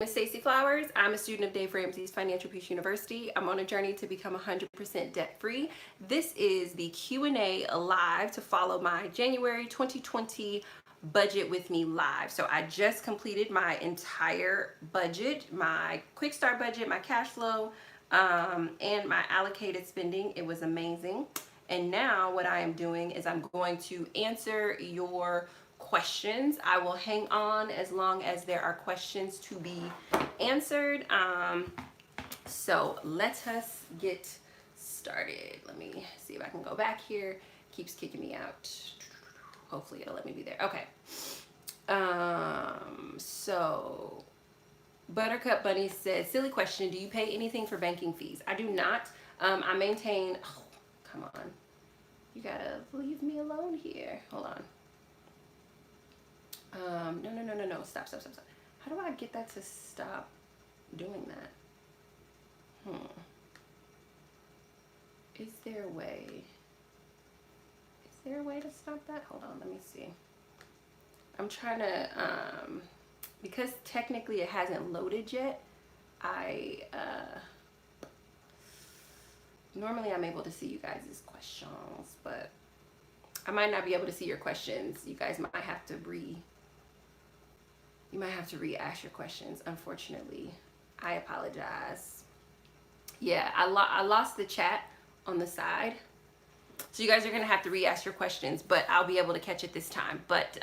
I'm Stacey Flowers. I'm a student of Dave Ramsey's Financial Peace University. I'm on a journey to become 100% debt-free. This is the Q&A live to follow my January 2020 budget with me live. So I just completed my entire budget, my quick start budget, my cash flow, and my allocated spending. It was amazing. And now what I am doing is I'm going to answer your questions. I will hang on as long as there are questions to be answered. So let us get started. Let me see if I can go back here. Keeps kicking me out. Hopefully it'll let me be there. Okay. So Buttercup Bunny said, silly question, do you pay anything for banking fees? I do not. I maintain, oh, come on. You gotta leave me alone here. Hold on. No. Stop. How do I get that to stop doing that? Is there a way? Is there a way to stop that? Hold on, let me see. I'm trying to, because technically it hasn't loaded yet, normally I'm able to see you guys' questions, but I might not be able to see your questions. You guys might have to re-ask your questions, unfortunately. I apologize. Yeah, I lost the chat on the side. So you guys are gonna have to re-ask your questions, but I'll be able to catch it this time. But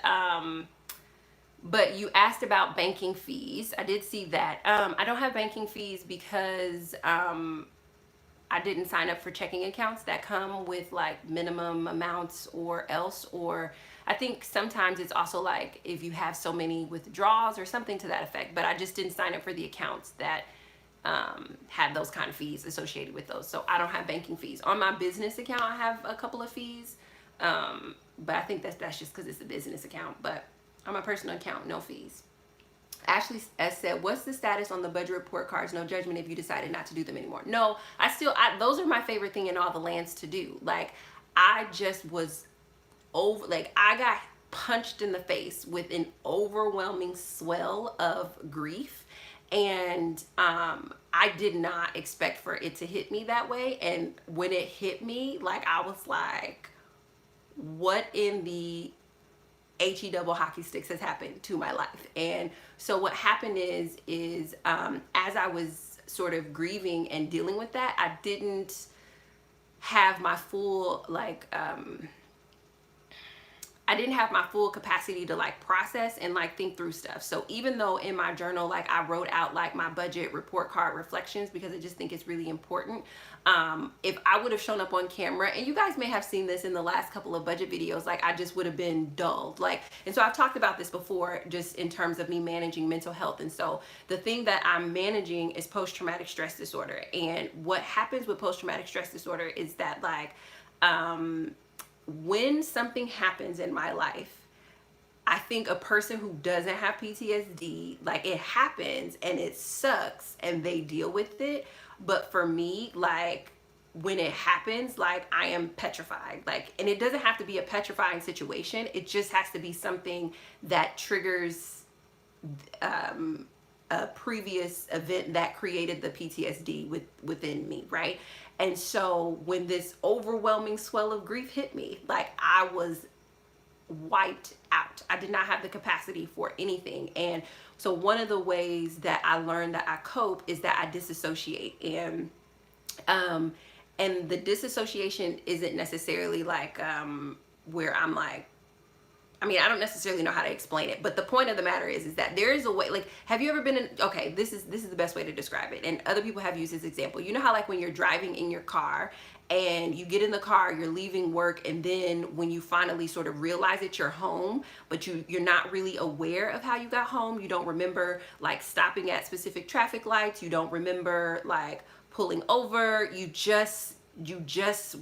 you asked about banking fees. I did see that. I don't have banking fees because I didn't sign up for checking accounts that come with like minimum amounts or I think sometimes it's also like if you have so many withdrawals or something to that effect, but I just didn't sign up for the accounts that had those kind of fees associated with those. So I don't have banking fees. On my business account, I have a couple of fees, but I think that's just because it's a business account. But on my personal account, no fees. Ashley S said, what's the status on the budget report cards? No judgment if you decided not to do them anymore. No, those are my favorite thing in all the lands to do. Like, I just was over, like, I got punched in the face with an overwhelming swell of grief. And I did not expect for it to hit me that way. And when it hit me, like, I was like, what in the HE double hockey sticks has happened to my life? And so what happened is as I was sort of grieving and dealing with that, I didn't have my full I didn't have my full capacity to like process and like think through stuff. So even though in my journal, like I wrote out like my budget report card reflections because I just think it's really important. If I would have shown up on camera, and you guys may have seen this in the last couple of budget videos, like I just would have been dulled. Like, and so I've talked about this before just in terms of me managing mental health. And so the thing that I'm managing is post-traumatic stress disorder. And what happens with post-traumatic stress disorder is that like, when something happens in my life, I think a person who doesn't have PTSD, like it happens and it sucks and they deal with it. But for me, like when it happens, like I am petrified. Like, and it doesn't have to be a petrifying situation. It just has to be something that triggers a previous event that created the PTSD within me, right? And so when this overwhelming swell of grief hit me, like I was wiped out. I did not have the capacity for anything. And so one of the ways that I learned that I cope is that I disassociate. And the disassociation isn't necessarily like where I'm like, I mean, I don't necessarily know how to explain it, but the point of the matter is that there is a way, like, have you ever been in, okay, this is the best way to describe it. And other people have used this example. You know how like when you're driving in your car and you get in the car, you're leaving work, and then when you finally sort of realize that you're home, but you're not really aware of how you got home. You don't remember like stopping at specific traffic lights. You don't remember like pulling over. You just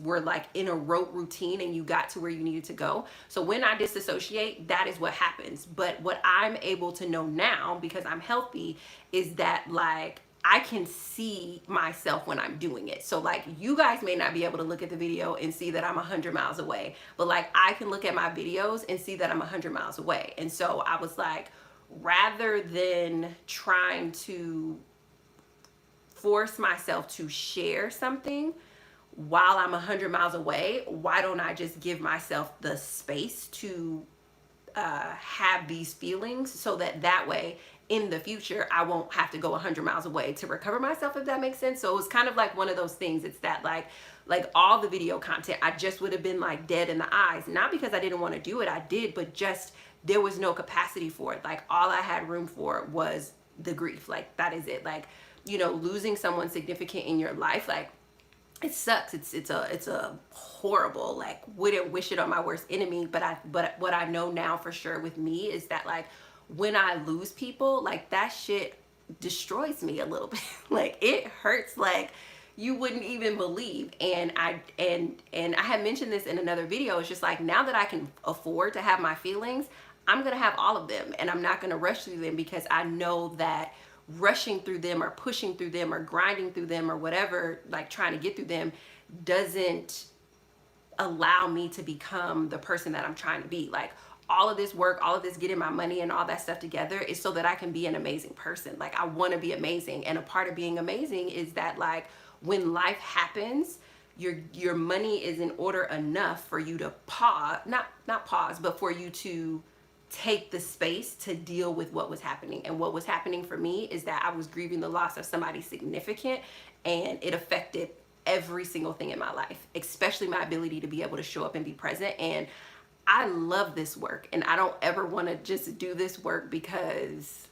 were like in a rote routine and you got to where you needed to go. So when I disassociate, that is what happens. But what I'm able to know now, because I'm healthy, is that like I can see myself when I'm doing it. So like you guys may not be able to look at the video and see that I'm 100 miles away, but like I can look at my videos and see that I'm 100 miles away. And so I was like, rather than trying to force myself to share something while I'm 100 miles away, why don't I just give myself the space to have these feelings, so that way in the future I won't have to go 100 miles away to recover myself, if that makes sense. So it's kind of like one of those things. It's that like all the video content, I just would have been like dead in the eyes, not because I didn't want to do it, I did, but just there was no capacity for it. Like all I had room for was the grief. Like that is it. Like, you know, losing someone significant in your life, like it sucks. It's a horrible, like, wouldn't wish it on my worst enemy. But what I know now for sure with me is that like when I lose people, like that shit destroys me a little bit. Like it hurts like you wouldn't even believe. And I had mentioned this in another video. It's just like, now that I can afford to have my feelings, I'm gonna have all of them, and I'm not gonna rush through them, because I know that rushing through them or pushing through them or grinding through them or whatever, like trying to get through them, doesn't allow me to become the person that I'm trying to be. Like all of this work, all of this getting my money and all that stuff together is so that I can be an amazing person. Like I want to be amazing, and a part of being amazing is that like when life happens, your money is in order enough for you to pause, not pause, but for you to take the space to deal with what was happening. And what was happening for me is that I was grieving the loss of somebody significant, and it affected every single thing in my life, especially my ability to be able to show up and be present. And I love this work, and I don't ever want to just do this work because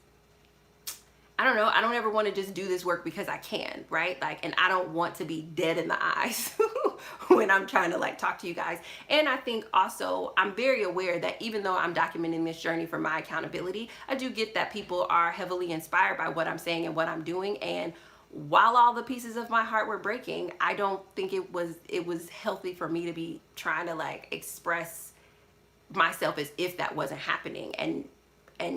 I don't know, I don't ever want to just do this work because I can, right? Like, and I don't want to be dead in the eyes when I'm trying to like talk to you guys. And I think also I'm very aware that even though I'm documenting this journey for my accountability, I do get that people are heavily inspired by what I'm saying and what I'm doing. And while all the pieces of my heart were breaking, I don't think it was healthy for me to be trying to like express myself as if that wasn't happening. And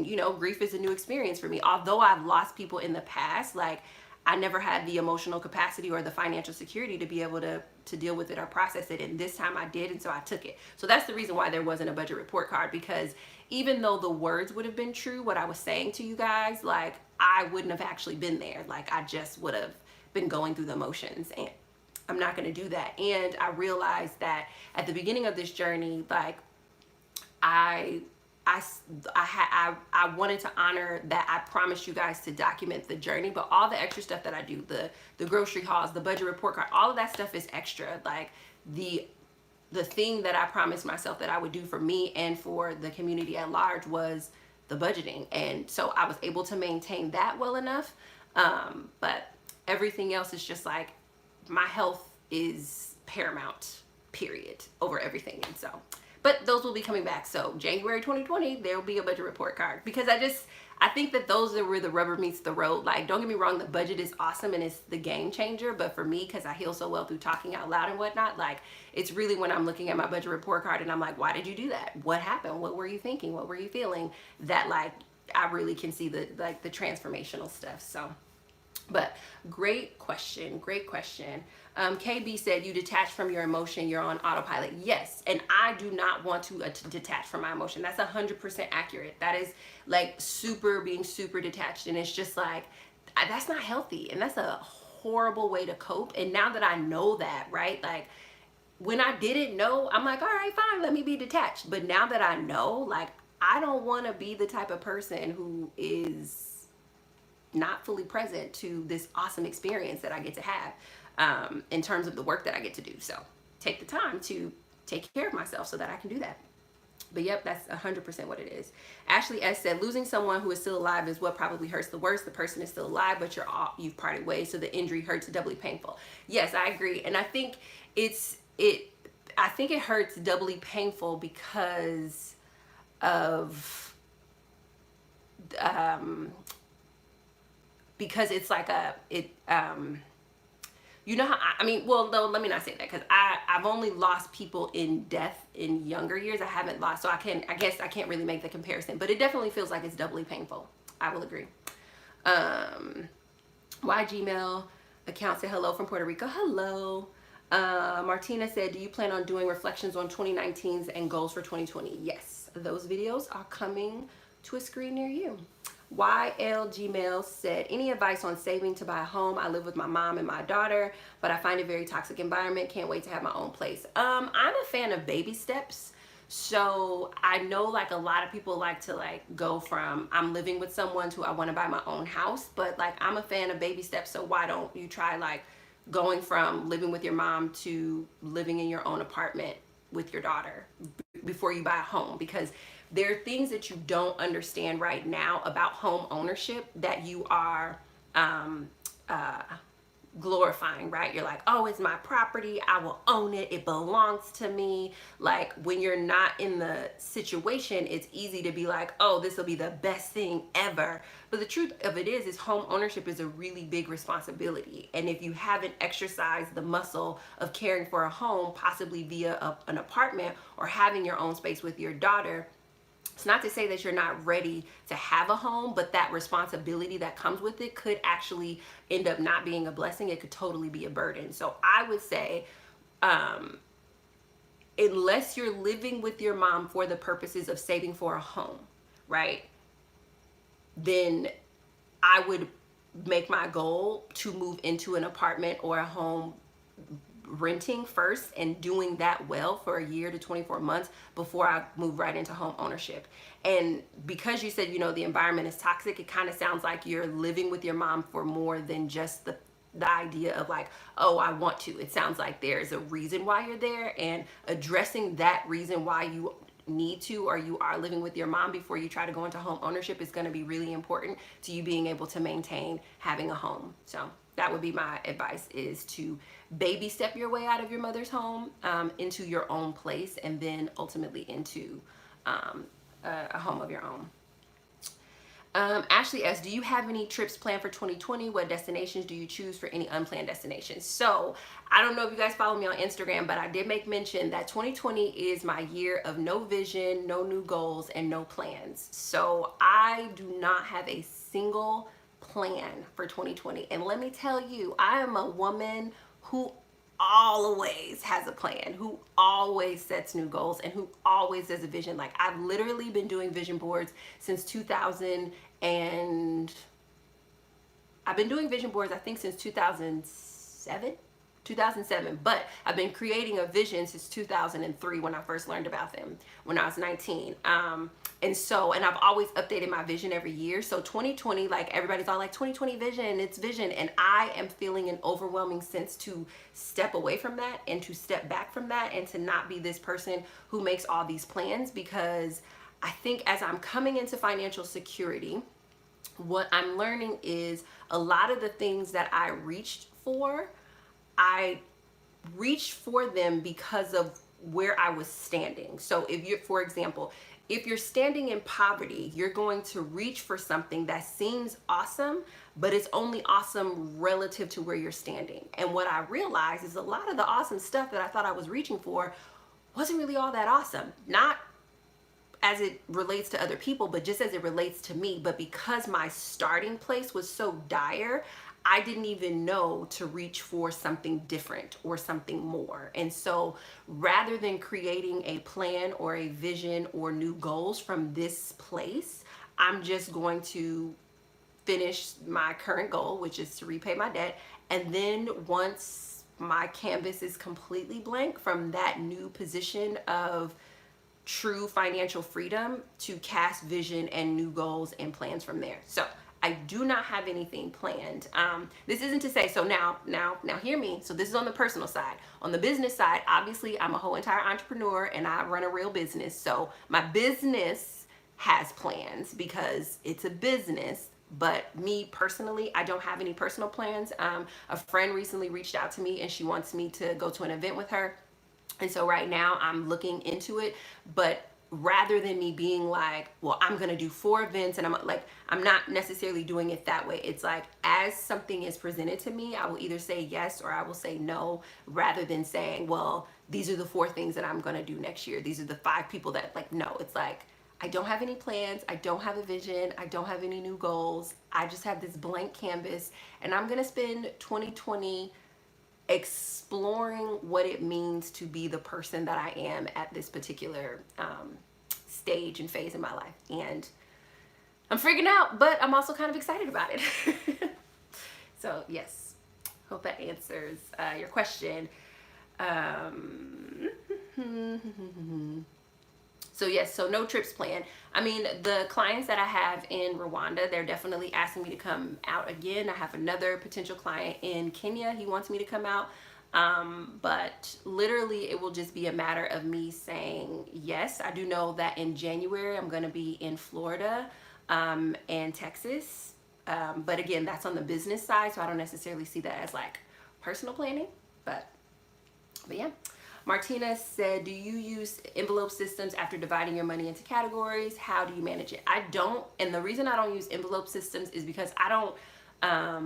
you know, grief is a new experience for me. Although I've lost people in the past, like I never had the emotional capacity or the financial security to be able to deal with it or process it. And this time I did, and so I took it. So that's the reason why there wasn't a budget report card, because even though the words would have been true, what I was saying to you guys, like I wouldn't have actually been there. Like I just would have been going through the motions, and I'm not going to do that. And I realized that at the beginning of this journey, like I wanted to honor that I promised you guys to document the journey, but all the extra stuff that I do, the grocery hauls, the budget report card, all of that stuff is extra. Like the thing that I promised myself that I would do for me and for the community at large was the budgeting. And so I was able to maintain that well enough. But everything else is just like, my health is paramount, period, over everything. And so, but those will be coming back. So January 2020, there will be a budget report card, because I think that those are where the rubber meets the road. Like, don't get me wrong, the budget is awesome and it's the game changer. But for me, because I heal so well through talking out loud and whatnot, like it's really when I'm looking at my budget report card and I'm like, why did you do that? What happened? What were you thinking? What were you feeling? That like, I really can see the transformational stuff. So, but great question. Great question. KB said, you detach from your emotion, you're on autopilot. Yes, and I do not want to detach from my emotion. That's 100% accurate. That is like being super detached, and it's just like, that's not healthy, and that's a horrible way to cope. And now that I know that, right, like when I didn't know, I'm like, all right, fine, let me be detached. But now that I know, like I don't want to be the type of person who is not fully present to this awesome experience that I get to have. In terms of the work that I get to do. So take the time to take care of myself so that I can do that. But yep, that's 100% what it is. Ashley S said, losing someone who is still alive is what probably hurts the worst. The person is still alive, but you've parted ways, so the injury hurts doubly painful. Yes, I agree. And I think it hurts doubly painful because of because it's like you know how, I mean, well, no, let me not say that, because I've only lost people in death in younger years. I haven't lost, so I guess I can't really make the comparison, but it definitely feels like it's doubly painful. I will agree. Why Gmail account said hello from Puerto Rico. Hello. Martina said, do you plan on doing reflections on 2019's and goals for 2020? Yes, those videos are coming to a screen near you. YL Gmail said, any advice on saving to buy a home? I live with my mom and my daughter, but I find it a very toxic environment. Can't wait to have my own place. I'm a fan of baby steps. So I know like a lot of people like to like go from I'm living with someone to I want to buy my own house, but like I'm a fan of baby steps. So why don't you try like going from living with your mom to living in your own apartment with your daughter before you buy a home? Because there are things that you don't understand right now about home ownership that you are glorifying, right? You're like, oh, it's my property, I will own it, it belongs to me. Like when you're not in the situation, it's easy to be like, oh, this will be the best thing ever. But the truth of it is home ownership is a really big responsibility. And if you haven't exercised the muscle of caring for a home, possibly via an apartment or having your own space with your daughter, it's not to say that you're not ready to have a home, but that responsibility that comes with it could actually end up not being a blessing. It could totally be a burden. So I would say, unless you're living with your mom for the purposes of saving for a home, right? Then I would make my goal to move into an apartment or a home renting first and doing that well for a year to 24 months before I move right into home ownership. And because you said, you know, the environment is toxic, it kind of sounds like you're living with your mom for more than just the idea of like, oh, I want to. It sounds like there's a reason why you're there, and addressing that reason why you need to or you are living with your mom before you try to go into home ownership is going to be really important to you being able to maintain having a home. So that would be my advice, is to baby step your way out of your mother's home into your own place, and then ultimately into a home of your own. Ashley S, do you have any trips planned for 2020? What destinations do you choose for any unplanned destinations? So I don't know if you guys follow me on Instagram, but I did make mention that 2020 is my year of no vision, no new goals, and no plans. So I do not have a single plan for 2020. And let me tell you, I am a woman who always has a plan, who always sets new goals, and who always does a vision. Like I've literally been doing vision boards since 2000, and I've been doing vision boards I think since 2007, but I've been creating a vision since 2003 when I first learned about them when I was 19. And I've always updated my vision every year. So 2020, like everybody's all like 2020 vision, it's vision. And I am feeling an overwhelming sense to step away from that and to step back from that and to not be this person who makes all these plans, because I think as I'm coming into financial security, what I'm learning is a lot of the things that I reached for them because of where I was standing. So if you're, for example, if you're standing in poverty, you're going to reach for something that seems awesome, but it's only awesome relative to where you're standing. And what I realized is a lot of the awesome stuff that I thought I was reaching for wasn't really all that awesome. Not as it relates to other people, but just as it relates to me. But because my starting place was so dire, I didn't even know to reach for something different or something more. And so rather than creating a plan or a vision or new goals from this place, I'm just going to finish my current goal, which is to repay my debt. And then once my canvas is completely blank, from that new position of true financial freedom, to cast vision and new goals and plans from there. So I do not have anything planned. This isn't to say, so now hear me. So this is on the personal side. On the business side, obviously I'm a whole entire entrepreneur and I run a real business. So my business has plans because it's a business, but me personally, I don't have any personal plans. A friend recently reached out to me and she wants me to go to an event with her. And so right now I'm looking into it, but rather than me being like, well, I'm gonna do 4 events, and I'm not necessarily doing it that way. It's like, as something is presented to me, I will either say yes or I will say no, rather than saying, well, these are the 4 things that I'm gonna do next year. These are the 5 people that, like, no. It's like, I don't have any plans, I don't have a vision, I don't have any new goals. I just have this blank canvas, and I'm gonna spend 2020 exploring what it means to be the person that I am at this particular stage and phase in my life. And I'm freaking out, but I'm also kind of excited about it. So yes, hope that answers your question. Um, so yes, so no trips planned. I mean, the clients that I have in Rwanda, they're definitely asking me to come out again. I have another potential client in Kenya. He wants me to come out. But literally it will just be a matter of me saying yes. I do know that in January I'm going to be in Florida and Texas. But again, that's on the business side, so I don't necessarily see that as like personal planning. But yeah. Martina said, do you use envelope systems after dividing your money into categories? How do you manage it? I don't, and the reason I don't use envelope systems is because I don't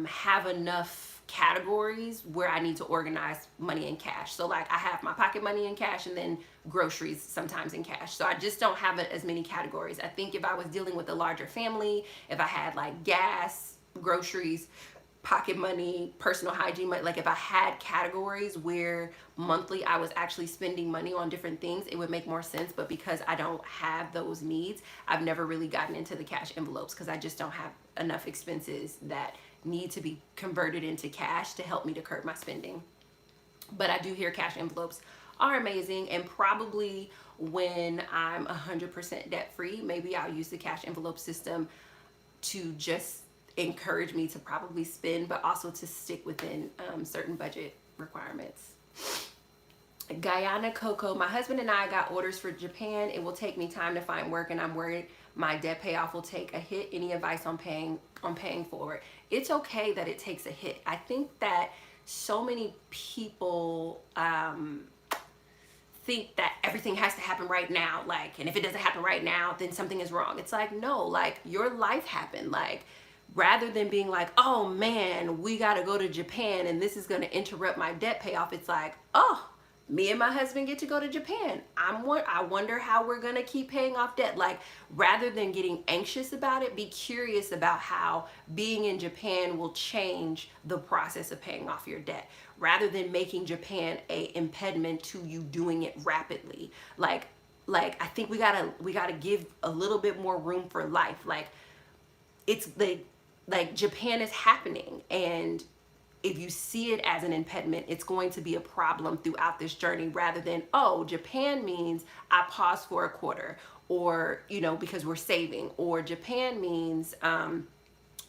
have enough categories where I need to organize money in cash. So like I have my pocket money in cash and then groceries sometimes in cash. So I just don't have it as many categories. I think if I was dealing with a larger family, if I had like gas, groceries, pocket money, personal hygiene, like if I had categories where monthly I was actually spending money on different things, it would make more sense. But because I don't have those needs, I've never really gotten into the cash envelopes because I just don't have enough expenses that need to be converted into cash to help me to curb my spending. But I do hear cash envelopes are amazing, and probably when I'm 100% debt free, maybe I'll use the cash envelope system to just encourage me to probably spend, but also to stick within certain budget requirements. Guyana Coco, my husband and I got orders for Japan. It will take me time to find work, and I'm worried my debt payoff will take a hit. Any advice on paying forward? It's okay that it takes a hit. I think that so many people think that everything has to happen right now, like, and if it doesn't happen right now, then something is wrong. It's like, no, like your life happened. Like, rather than being like, oh man, we got to go to Japan and this is going to interrupt my debt payoff, it's like, oh, me and my husband get to go to Japan. I wonder how we're going to keep paying off debt. Like, rather than getting anxious about it, be curious about how being in Japan will change the process of paying off your debt, rather than making Japan a impediment to you doing it rapidly. Like I think we gotta give a little bit more room for life. Like, it's like Japan is happening, and if you see it as an impediment, it's going to be a problem throughout this journey, rather than, oh, Japan means I pause for a quarter, or, you know, because we're saving, or Japan means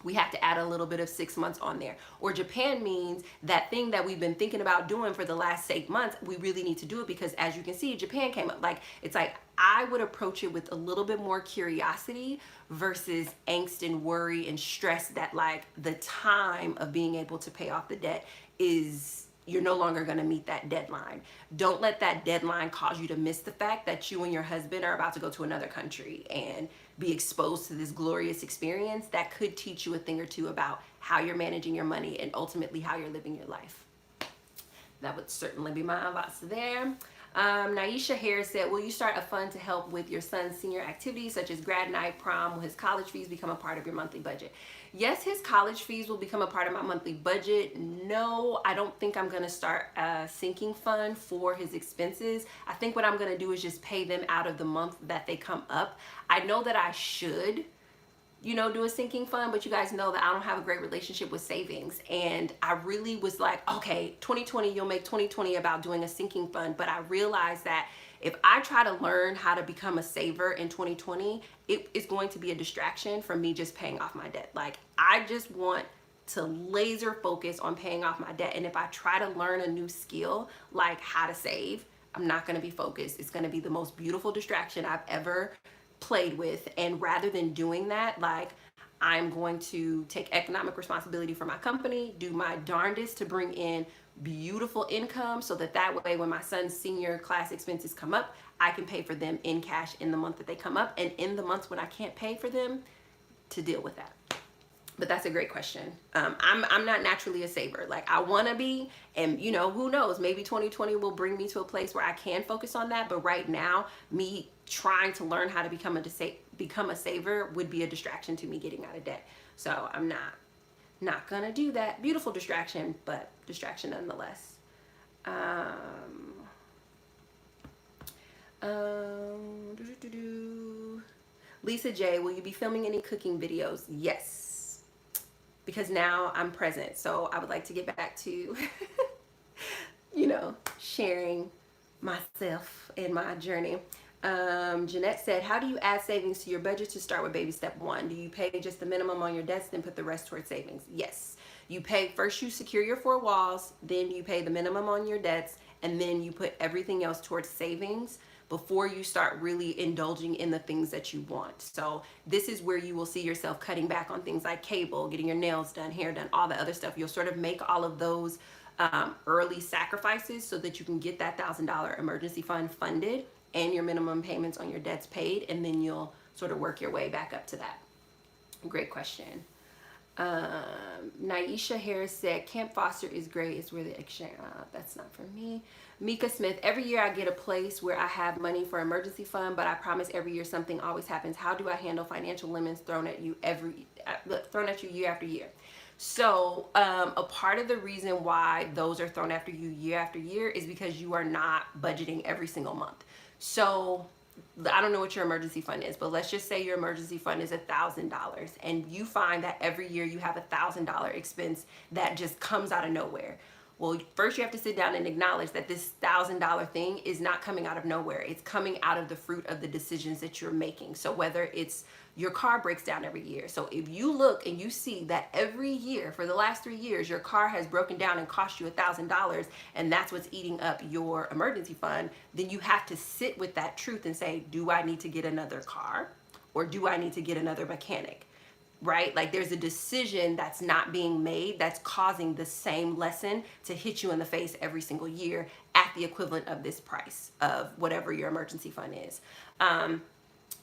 we have to add a little bit of 6 months on there, or Japan means that thing that we've been thinking about doing for the last 8 months, we really need to do it because, as you can see, Japan came up. Like, it's like I would approach it with a little bit more curiosity versus angst and worry and stress that like the time of being able to pay off the debt is, you're no longer going to meet that deadline. Don't let that deadline cause you to miss the fact that you and your husband are about to go to another country and be exposed to this glorious experience that could teach you a thing or two about how you're managing your money and ultimately how you're living your life. That would certainly be my advice there. Naisha Harris said, will you start a fund to help with your son's senior activities such as grad night, prom? Will his college fees become a part of your monthly budget? Yes, his college fees will become a part of my monthly budget. No, I don't think I'm going to start a sinking fund for his expenses. I think what I'm going to do is just pay them out of the month that they come up. I know that I should, you know, do a sinking fund, but you guys know that I don't have a great relationship with savings. And I really was like, okay, 2020, you'll make 2020 about doing a sinking fund. But I realized that if I try to learn how to become a saver in 2020, it is going to be a distraction from me just paying off my debt. Like, I just want to laser focus on paying off my debt. And if I try to learn a new skill, like how to save, I'm not going to be focused. It's going to be the most beautiful distraction I've ever played with. And rather than doing that, like, I'm going to take economic responsibility for my company, do my darndest to bring in beautiful income so that way when my son's senior class expenses come up, I can pay for them in cash in the month that they come up, and in the months when I can't pay for them, to deal with that. But that's a great question. I'm not naturally a saver. Like, I want to be, and you know, who knows, maybe 2020 will bring me to a place where I can focus on that. But right now, me trying to learn how to become a saver would be a distraction to me getting out of debt. So I'm not gonna do that. Beautiful distraction, but distraction nonetheless. Lisa J, will you be filming any cooking videos? Yes, because now I'm present. So I would like to get back to, sharing myself and my journey. Jeanette said, how do you add savings to your budget to start with baby step one? Do you pay just the minimum on your debts, then put the rest towards savings? Yes. You pay first, you secure your four walls, then you pay the minimum on your debts, and then you put everything else towards savings before you start really indulging in the things that you want. So this is where you will see yourself cutting back on things like cable, getting your nails done, hair done, all the other stuff. You'll sort of make all of those early sacrifices so that you can get that $1,000 emergency fund funded and your minimum payments on your debts paid, and then you'll sort of work your way back up to that. Great question. Naisha Harris said, Camp Foster is great. It's where the exchange, that's not for me. Mika Smith, every year I get a place where I have money for emergency fund, but I promise every year something always happens. How do I handle financial limits thrown at you year after year? So a part of the reason why those are thrown after you year after year is because you are not budgeting every single month. So I don't know what your emergency fund is, but let's just say your emergency fund is $1,000 and you find that every year you have $1,000 expense that just comes out of nowhere. Well, first you have to sit down and acknowledge that this $1,000 thing is not coming out of nowhere. It's coming out of the fruit of the decisions that you're making. So whether it's your car breaks down every year. So if you look and you see that every year for the last 3 years, your car has broken down and cost you $1,000, and that's what's eating up your emergency fund, then you have to sit with that truth and say, do I need to get another car or do I need to get another mechanic? Right? Like there's a decision that's not being made that's causing the same lesson to hit you in the face every single year at the equivalent of this price of whatever your emergency fund is.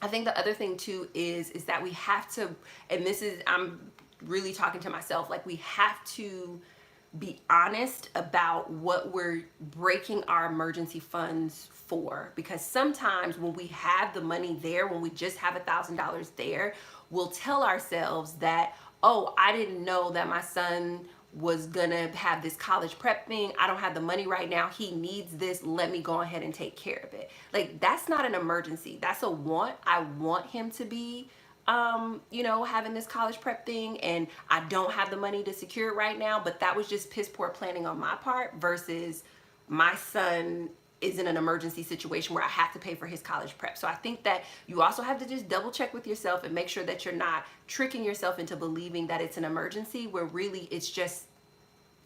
I think the other thing too is that we have to, and this is, I'm really talking to myself, like we have to be honest about what we're breaking our emergency funds for, because sometimes when we have the money there, when we just have $1,000 there, we'll tell ourselves that, oh, I didn't know that my son was gonna have this college prep thing. I don't have the money right now. He needs this. Let me go ahead and take care of it. Like that's not an emergency. That's a want. I want him to be having this college prep thing, and I don't have the money to secure it right now, but that was just piss poor planning on my part versus my son is in an emergency situation where I have to pay for his college prep. So I think that you also have to just double check with yourself and make sure that you're not tricking yourself into believing that it's an emergency where really it's just,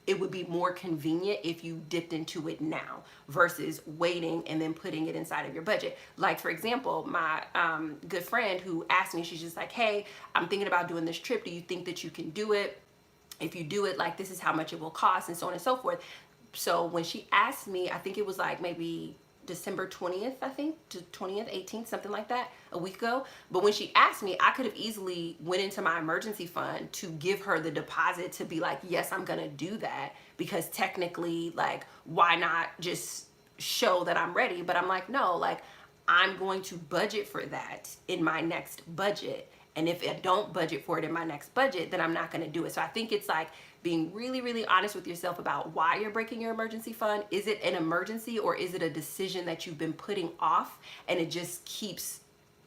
it would be more convenient if you dipped into it now versus waiting and then putting it inside of your budget. Like for example, my good friend who asked me, she's just like, hey, I'm thinking about doing this trip. Do you think that you can do it? If you do it, like this is how much it will cost and so on and so forth. So when she asked me, I think it was like maybe December 20th, I think, to 20th, 18th, something like that, a week ago. But when she asked me, I could have easily went into my emergency fund to give her the deposit to be like, yes, I'm gonna do that, because technically, like, why not just show that I'm ready? But I'm like, no, like, I'm going to budget for that in my next budget. And if I don't budget for it in my next budget, then I'm not gonna do it. So I think it's like being really, really honest with yourself about why you're breaking your emergency fund. Is it an emergency or is it a decision that you've been putting off and it just keeps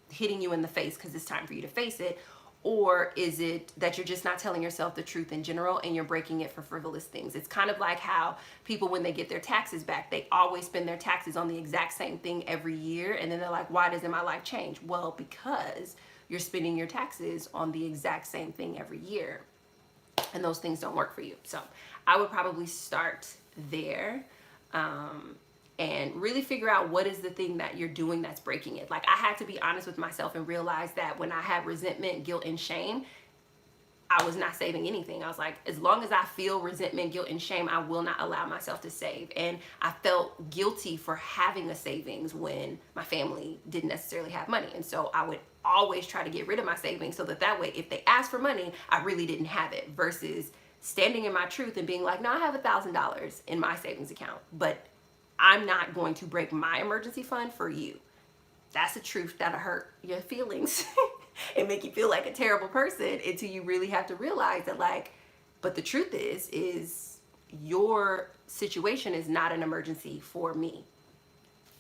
hitting you in the face because it's time for you to face it? Or is it that you're just not telling yourself the truth in general and you're breaking it for frivolous things? It's kind of like how people, when they get their taxes back, they always spend their taxes on the exact same thing every year. And then they're like, why doesn't my life change? Well, because you're spending your taxes on the exact same thing every year. And those things don't work for you. So I would probably start there and really figure out what is the thing that you're doing that's breaking it. Like I had to be honest with myself and realize that when I had resentment, guilt, and shame, I was not saving anything. I was like, as long as I feel resentment, guilt, and shame, I will not allow myself to save. And I felt guilty for having a savings when my family didn't necessarily have money. And so I would always try to get rid of my savings so that way, if they asked for money, I really didn't have it, versus standing in my truth and being like, no, I have $1,000 in my savings account, but I'm not going to break my emergency fund for you. That's the truth that'll hurt your feelings and make you feel like a terrible person until you really have to realize that, like, but the truth is your situation is not an emergency for me,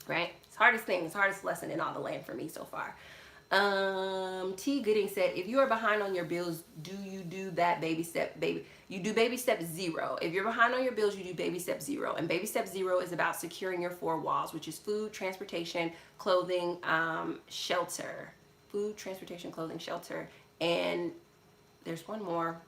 right? It's hardest thing, it's hardest lesson in all the land for me so far. T Gooding said, if you are behind on your bills, do you do that baby step, baby? You do baby step 0. If you're behind on your bills, you do baby step 0. And baby step 0 is about securing your 4 walls, which is food, transportation, clothing, shelter. Food, transportation, clothing, shelter. And there's one more.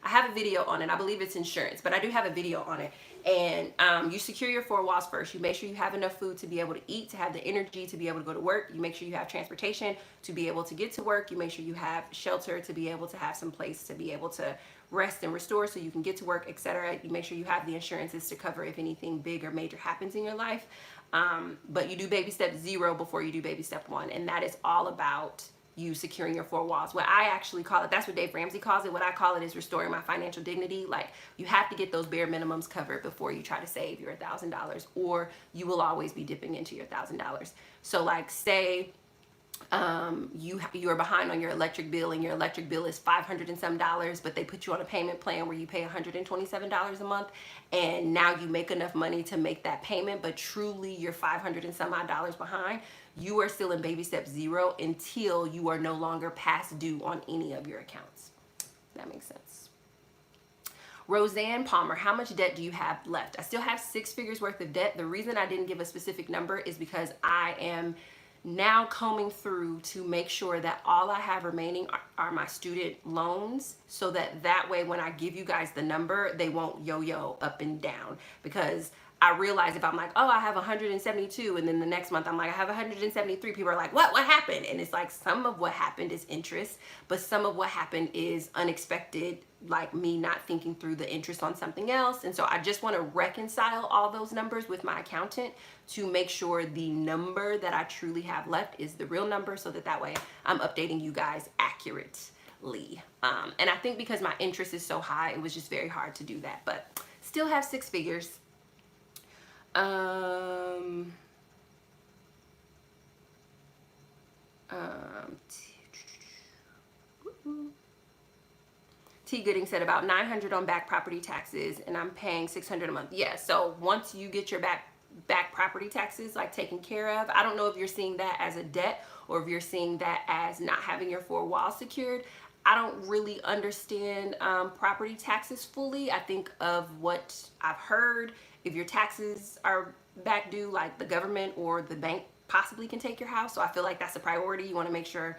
I have a video on it. I believe it's insurance, but I do have a video on it. And you secure your 4 walls first. You make sure you have enough food to be able to eat, to have the energy to be able to go to work. You make sure you have transportation to be able to get to work. You make sure you have shelter to be able to have some place to be able to rest and restore so you can get to work, etc. You make sure you have the insurances to cover if anything big or major happens in your life. But you do baby step 0 before you do baby step 1. And that is all about you securing your 4 walls. What I actually call it, that's what Dave Ramsey calls it. What I call it is restoring my financial dignity. Like, you have to get those bare minimums covered before you try to save your $1,000, or you will always be dipping into your $1,000. So like, say you are behind on your electric bill, and your electric bill is $500 and some, but they put you on a payment plan where you pay $127 a month, and now you make enough money to make that payment, but truly you're $500 and some odd behind. You are still in baby step 0 until you are no longer past due on any of your accounts. That makes sense. Roseanne Palmer, how much debt do you have left? I still have 6 figures worth of debt. The reason I didn't give a specific number is because I am now combing through to make sure that all I have remaining are my student loans, so that way when I give you guys the number, they won't yo-yo up and down. Because I realize if I'm like, oh, I have 172, and then the next month I'm like, I have 173, people are like, what happened? And it's like, some of what happened is interest, but some of what happened is unexpected, like me not thinking through the interest on something else. And so I just want to reconcile all those numbers with my accountant to make sure the number that I truly have left is the real number, so that way I'm updating you guys accurately. And I think because my interest is so high, it was just very hard to do that, but still have 6 figures. T Gooding said about $900 on back property taxes, and I'm paying $600 a month. Yeah, so once you get your back property taxes like taken care of, I don't know if you're seeing that as a debt or if you're seeing that as not having your 4 walls secured. I don't really understand property taxes fully. I think of what I've heard, if your taxes are back due, like the government or the bank possibly can take your house. So I feel like that's a priority. You want to make sure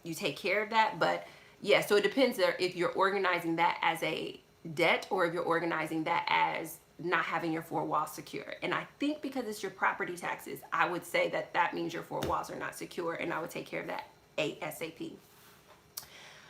you take care of that. But yeah, so it depends if you're organizing that as a debt or if you're organizing that as not having your 4 walls secure. And I think because it's your property taxes, I would say that means your 4 walls are not secure, and I would take care of that ASAP.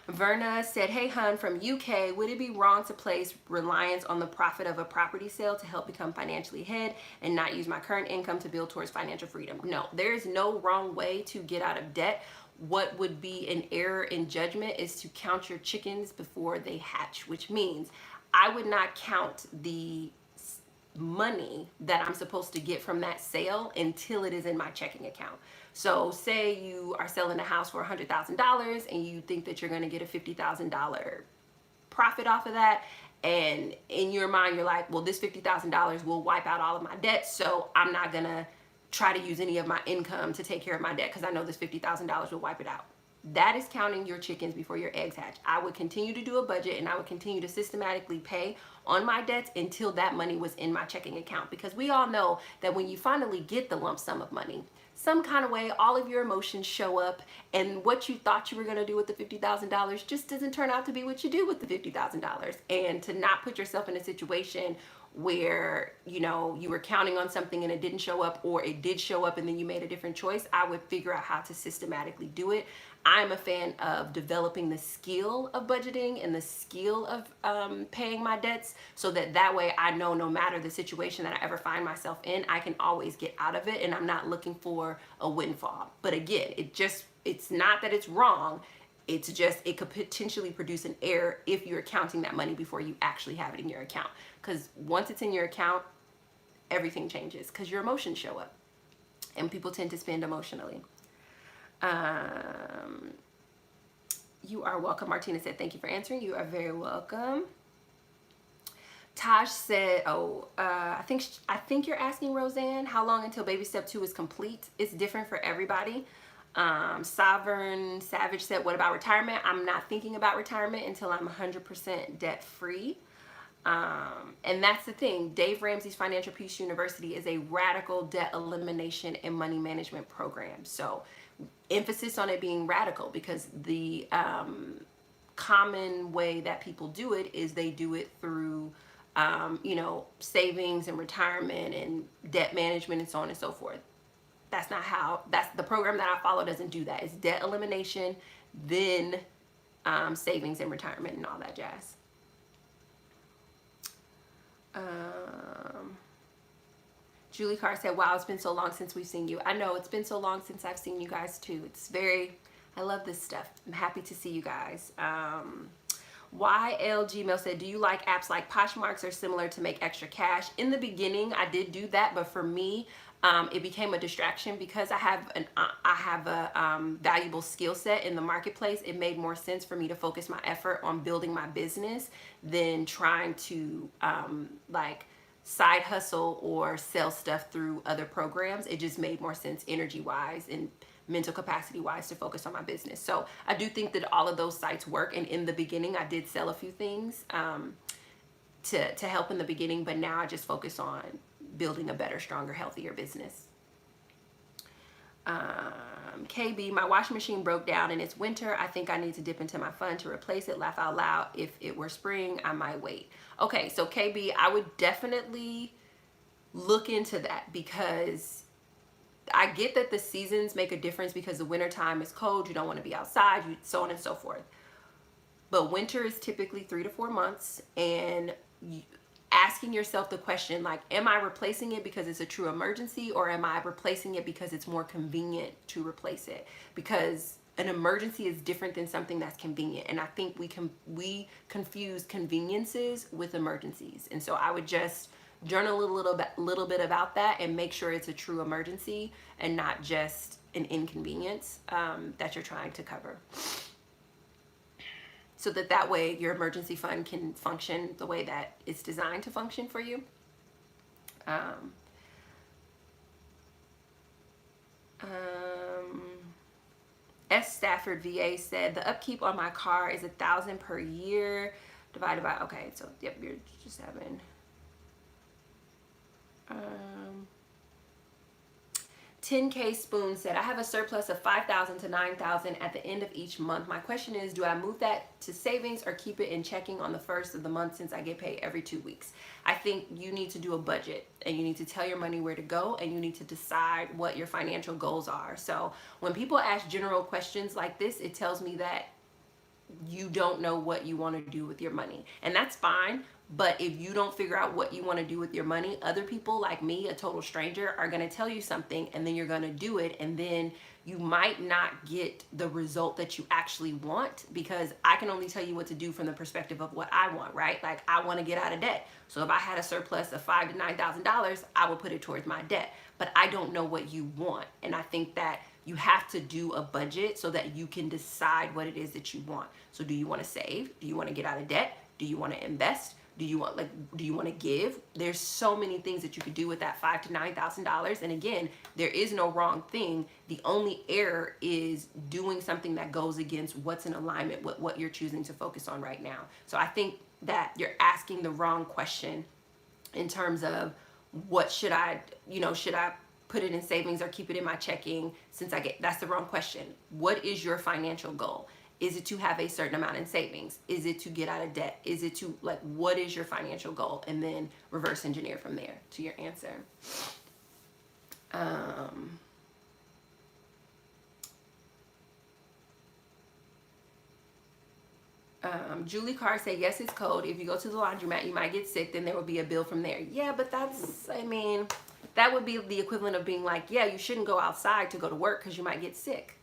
Verna said, hey hun, from UK, would it be wrong to place reliance on the profit of a property sale to help become financially ahead and not use my current income to build towards financial freedom? No, there is no wrong way to get out of debt. What would be an error in judgment is to count your chickens before they hatch, which means I would not count the money that I'm supposed to get from that sale until it is in my checking account. So say you are selling a house for $100,000 and you think that you're going to get a $50,000 profit off of that. And in your mind, you're like, well, this $50,000 will wipe out all of my debts. So I'm not going to try to use any of my income to take care of my debt because I know this $50,000 will wipe it out. That is counting your chickens before your eggs hatch. I would continue to do a budget, and I would continue to systematically pay on my debts until that money was in my checking account, because we all know that when you finally get the lump sum of money, some kind of way all of your emotions show up, and what you thought you were going to do with the $50,000 just doesn't turn out to be what you do with the $50,000. And to not put yourself in a situation where, you know, you were counting on something and it didn't show up, or it did show up and then you made a different choice, I would figure out how to systematically do it. I'm a fan of developing the skill of budgeting and the skill of paying my debts, so that way I know no matter the situation that I ever find myself in, I can always get out of it, and I'm not looking for a windfall. But again, it's not that it's wrong. It's just, it could potentially produce an error if you're counting that money before you actually have it in your account. Because once it's in your account, everything changes because your emotions show up, and people tend to spend emotionally. You are welcome. Martina said, thank you for answering. You are very welcome. Taj said, I think you're asking, Roseanne, how long until baby step 2 is complete? It's different for everybody. Sovereign Savage said, what about retirement? I'm not thinking about retirement until I'm 100% debt free. And that's the thing. Dave Ramsey's Financial Peace University is a radical debt elimination and money management program. So emphasis on it being radical, because the common way that people do it is they do it through savings and retirement and debt management and so on and so forth. That's not how, that's the program that I follow doesn't do that. It's debt elimination, then savings and retirement and all that jazz. Julie Carr said, wow, it's been so long since we've seen you. I know, it's been so long since I've seen you guys too. It's very, I love this stuff. I'm happy to see you guys. YL Gmail said, do you like apps like Poshmarks or similar to make extra cash? In the beginning, I did do that, but for me, it became a distraction because I have a valuable skill set in the marketplace. It made more sense for me to focus my effort on building my business than trying to like side hustle or sell stuff through other programs. It just made more sense energy wise and mental capacity wise to focus on my business. So I do think that all of those sites work. And in the beginning, I did sell a few things to help in the beginning, but now I just focus on building a better, stronger, healthier business. KB, my washing machine broke down and it's winter. I think I need to dip into my fund to replace it. Laugh out loud. If it were spring, I might wait. Okay, so KB, I would definitely look into that, because I get that the seasons make a difference, because the winter time is cold. You don't want to be outside, so on and so forth. But winter is typically 3 to 4 months, and asking yourself the question, like, am I replacing it because it's a true emergency, or am I replacing it because it's more convenient to replace it? Because an emergency is different than something that's convenient. And I think we confuse conveniences with emergencies. And so I would just journal a little bit about that and make sure it's a true emergency and not just an inconvenience that you're trying to cover. So that way your emergency fund can function the way that it's designed to function for you. S. Stafford VA said, the upkeep on my car is $1,000 per year divided by, okay, so yep, you're just having 10K Spoon said, I have a surplus of $5,000 to $9,000 at the end of each month. My question is, do I move that to savings or keep it in checking on the first of the month, since I get paid every 2 weeks? I think you need to do a budget, and you need to tell your money where to go, and you need to decide what your financial goals are. So when people ask general questions like this, it tells me that you don't know what you want to do with your money, and that's fine. But if you don't figure out what you want to do with your money, other people like me, a total stranger, are going to tell you something, and then you're going to do it, and then you might not get the result that you actually want, because I can only tell you what to do from the perspective of what I want, right? Like, I want to get out of debt. So if I had a surplus of $5,000 to $9,000, I would put it towards my debt. But I don't know what you want. And I think that you have to do a budget so that you can decide what it is that you want. So do you want to save? Do you want to get out of debt? Do you want to invest? Do you want to give? There's so many things that you could do with that $5,000 to $9,000. And again, there is no wrong thing. The only error is doing something that goes against what's in alignment with what you're choosing to focus on right now. So I think that you're asking the wrong question in terms of what should I put it in savings or keep it in my checking, that's the wrong question. What is your financial goal? Is it to have a certain amount in savings? Is it to get out of debt? Is it to, what is your financial goal? And then reverse engineer from there to your answer. Julie Carr said, yes, it's cold. If you go to the laundromat, you might get sick. Then there will be a bill from there. Yeah, but that would be the equivalent of being like, yeah, you shouldn't go outside to go to work because you might get sick.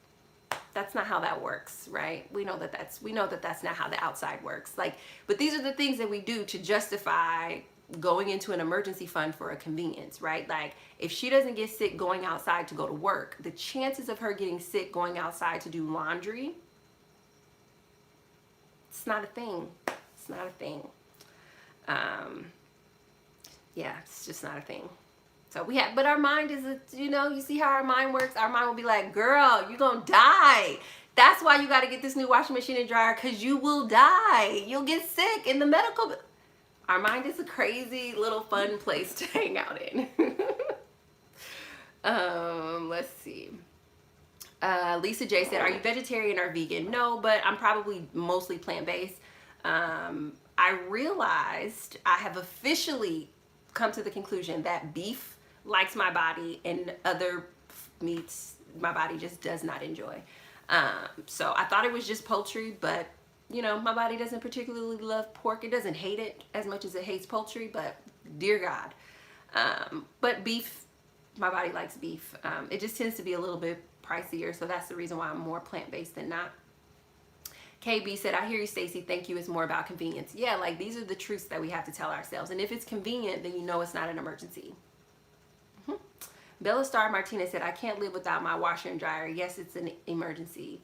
That's not how that works, right? We know that that's not how the outside works. But these are the things that we do to justify going into an emergency fund for a convenience, right? Like, if she doesn't get sick going outside to go to work, the chances of her getting sick going outside to do laundry, it's not a thing. It's not a thing. Yeah, it's just not a thing. So we have, but our mind is, you know, you see how our mind works? Our mind will be like, girl, you're going to die. That's why you got to get this new washing machine and dryer, because you will die. You'll get sick in the medical. Our mind is a crazy little fun place to hang out in. Let's see. Lisa J said, are you vegetarian or vegan? No, but I'm probably mostly plant-based. I realized I have officially come to the conclusion that beef likes my body and other meats my body just does not enjoy. So I thought it was just poultry, but you know, my body doesn't particularly love pork. It doesn't hate it as much as it hates poultry, but dear God. But beef, my body likes beef. It just tends to be a little bit pricier, so that's the reason why I'm more plant-based than not. KB said, I hear you, Stacey. Thank you. It's more about convenience. Yeah, like these are the truths that we have to tell ourselves. And if it's convenient, then you know it's not an emergency. Bella Star Martinez said, I can't live without my washer and dryer. Yes, it's an emergency.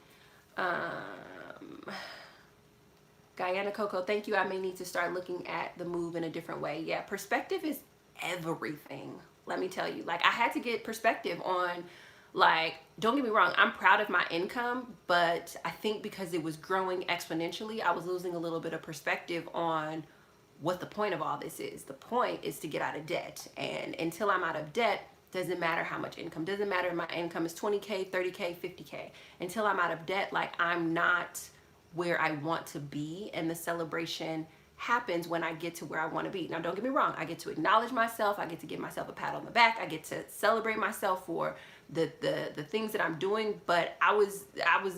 Guyana Coco, thank you. I may need to start looking at the move in a different way. Yeah, perspective is everything. Let me tell you. Like, I had to get perspective on, like, don't get me wrong, I'm proud of my income, but I think because it was growing exponentially, I was losing a little bit of perspective on what the point of all this is. The point is to get out of debt. And until I'm out of debt, doesn't matter how much income. Doesn't matter if my income is 20K, 30K, 50K. Until I'm out of debt, like, I'm not where I want to be, and the celebration happens when I get to where I want to be. Now, don't get me wrong, I get to acknowledge myself, I get to give myself a pat on the back, I get to celebrate myself for the things that I'm doing, but I was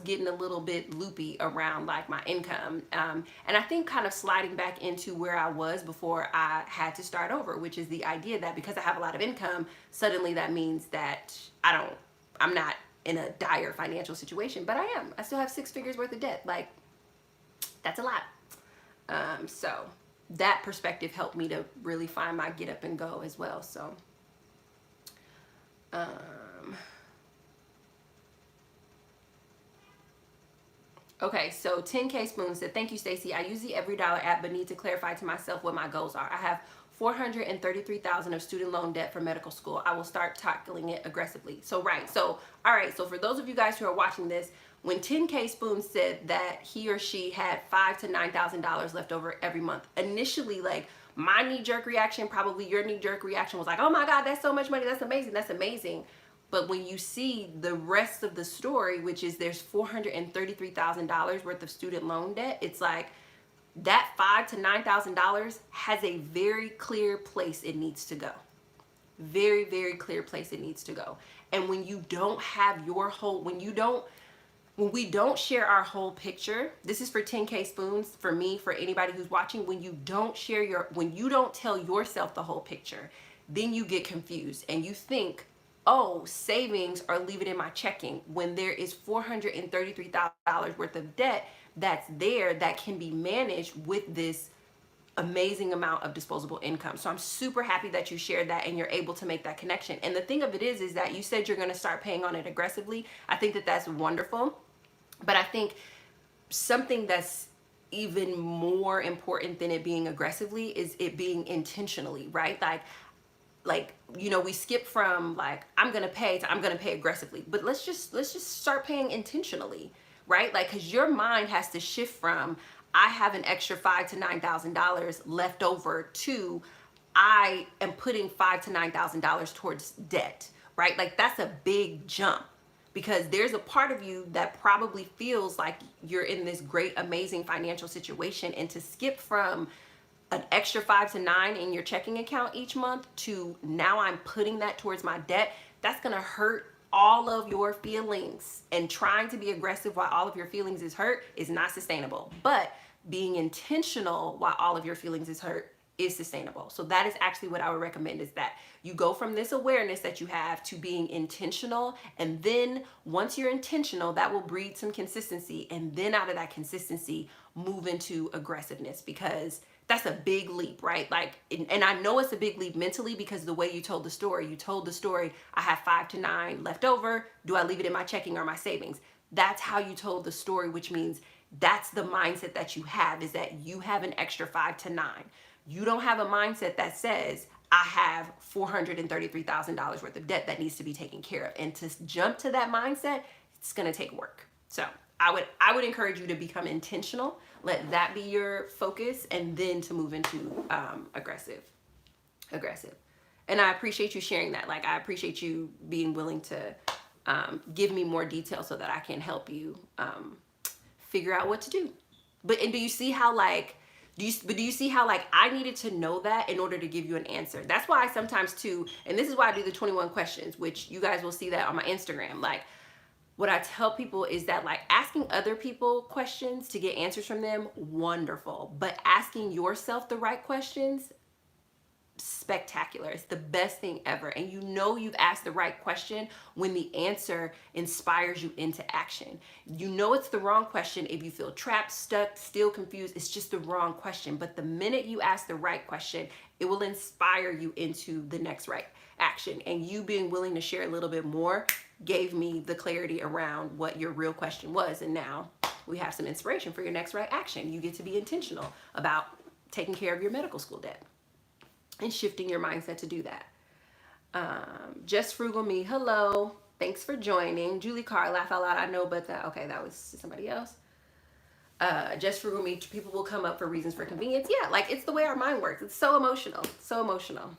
getting a little bit loopy around like my income, and I think kind of sliding back into where I was before I had to start over, which is the idea that because I have a lot of income, suddenly that means that I'm not in a dire financial situation, but I am. I still have 6 figures worth of debt. Like, that's a lot. So that perspective helped me to really find my get up and go as well. So, okay, so 10K Spoon said, thank you, Stacey. I use the Every Dollar app, but need to clarify to myself what my goals are. I have $433,000 of student loan debt for medical school. I will start tackling it aggressively. So, right. So, all right. So for those of you guys who are watching this, when 10K Spoon said that he or she had $5,000 to $9,000 left over every month, initially, like, my knee-jerk reaction, probably your knee-jerk reaction was like, oh my God, that's so much money. That's amazing. That's amazing. But when you see the rest of the story, which is there's $433,000 worth of student loan debt, it's like that $5,000 to $9,000 has a very clear place it needs to go. Very, very clear place it needs to go. And when you don't have your whole, when we don't share our whole picture, this is for 10K Spoons, for me, for anybody who's watching, when you don't tell yourself the whole picture, then you get confused and you think, oh, savings or leave it in my checking, when there is $433,000 worth of debt that's there that can be managed with this amazing amount of disposable income. So I'm super happy that you shared that and you're able to make that connection. And the thing of it is that you said you're going to start paying on it aggressively. I think that that's wonderful. But I think something that's even more important than it being aggressively is it being intentionally, right? Like, you know, we skip from like, I'm going to pay to I'm going to pay aggressively, but let's just start paying intentionally, right? Like, cause your mind has to shift from, I have an extra $5,000 to $9,000 left over to, I am putting $5,000 to $9,000 towards debt, right? Like, that's a big jump, because there's a part of you that probably feels like you're in this great, amazing financial situation, and to skip from an extra 5 to 9 in your checking account each month to now I'm putting that towards my debt, that's gonna hurt all of your feelings. And trying to be aggressive while all of your feelings is hurt is not sustainable. But being intentional while all of your feelings is hurt is sustainable. So that is actually what I would recommend, is that you go from this awareness that you have to being intentional. And then once you're intentional, that will breed some consistency. And then out of that consistency, move into aggressiveness, because that's a big leap, right? Like, and I know it's a big leap mentally, because the way you told the story, I have 5 to 9 left over. Do I leave it in my checking or my savings? That's how you told the story, which means that's the mindset that you have, is that you have an extra 5 to 9. You don't have a mindset that says, I have $433,000 worth of debt that needs to be taken care of. And to jump to that mindset, it's going to take work. So I would encourage you to become intentional. Let that be your focus, and then to move into aggressive. And I appreciate you sharing that. Like, I appreciate you being willing to give me more detail so that I can help you figure out what to do. And do you see how like, do you see how like I needed to know that in order to give you an answer? That's why I sometimes too, and this is why I do the 21 questions, which you guys will see that on my Instagram. Like, what I tell people is that like asking other people questions to get answers from them, wonderful. But asking yourself the right questions, spectacular. It's the best thing ever. And you know you've asked the right question when the answer inspires you into action. You know it's the wrong question if you feel trapped, stuck, still confused. It's just the wrong question. But the minute you ask the right question, it will inspire you into the next right action. And you being willing to share a little bit more gave me the clarity around what your real question was. And now we have some inspiration for your next right action. You get to be intentional about taking care of your medical school debt and shifting your mindset to do that. Just Frugal Me, hello. Thanks for joining. Julie Carr, laugh out loud. I know, but okay, that was somebody else. Just Frugal Me, people will come up for reasons for convenience. Yeah, like it's the way our mind works. It's so emotional, so emotional.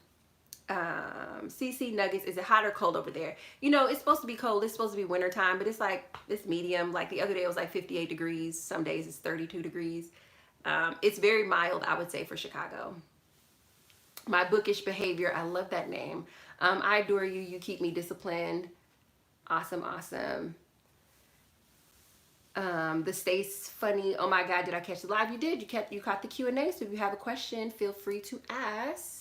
CC Nuggets, is it hot or cold over there? You know, it's supposed to be cold. It's supposed to be winter time, but it's like, it's medium. Like the other day it was like 58 degrees. Some days it's 32 degrees. It's very mild, I would say, for Chicago. My bookish behavior, I love that name. I adore you. You keep me disciplined. Awesome, awesome. The Stacey funny. Oh my God, did I catch the live? You did. You caught the Q&A. So if you have a question, feel free to ask.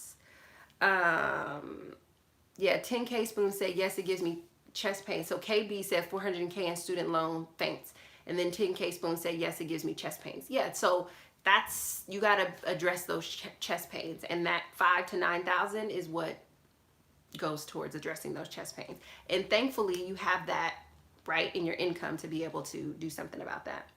Yeah, 10K Spoon said yes, it gives me chest pain. So KB said 400K in student loan, thanks. And then 10K Spoon said yes, it gives me chest pains. Yeah, so that's, you got to address those chest pains, and that 5,000 to 9,000 is what goes towards addressing those chest pains. And thankfully you have that right in your income to be able to do something about that.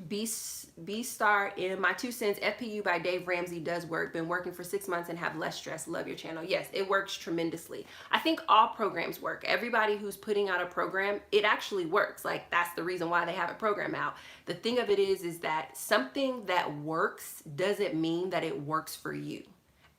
B-Star in my 2 cents, FPU by Dave Ramsey does work. Been working for 6 months and have less stress. Love your channel. Yes, it works tremendously. I think all programs work. Everybody who's putting out a program, it actually works. Like, that's the reason why they have a program out. The thing of it is that something that works doesn't mean that it works for you.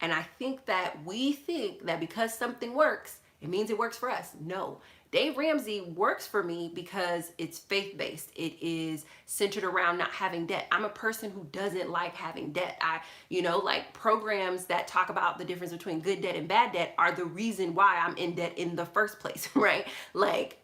And I think that we think that because something works, it means it works for us. No. Dave Ramsey works for me because it's faith-based. It is centered around not having debt. I'm a person who doesn't like having debt. Like programs that talk about the difference between good debt and bad debt are the reason why I'm in debt in the first place, right? Like,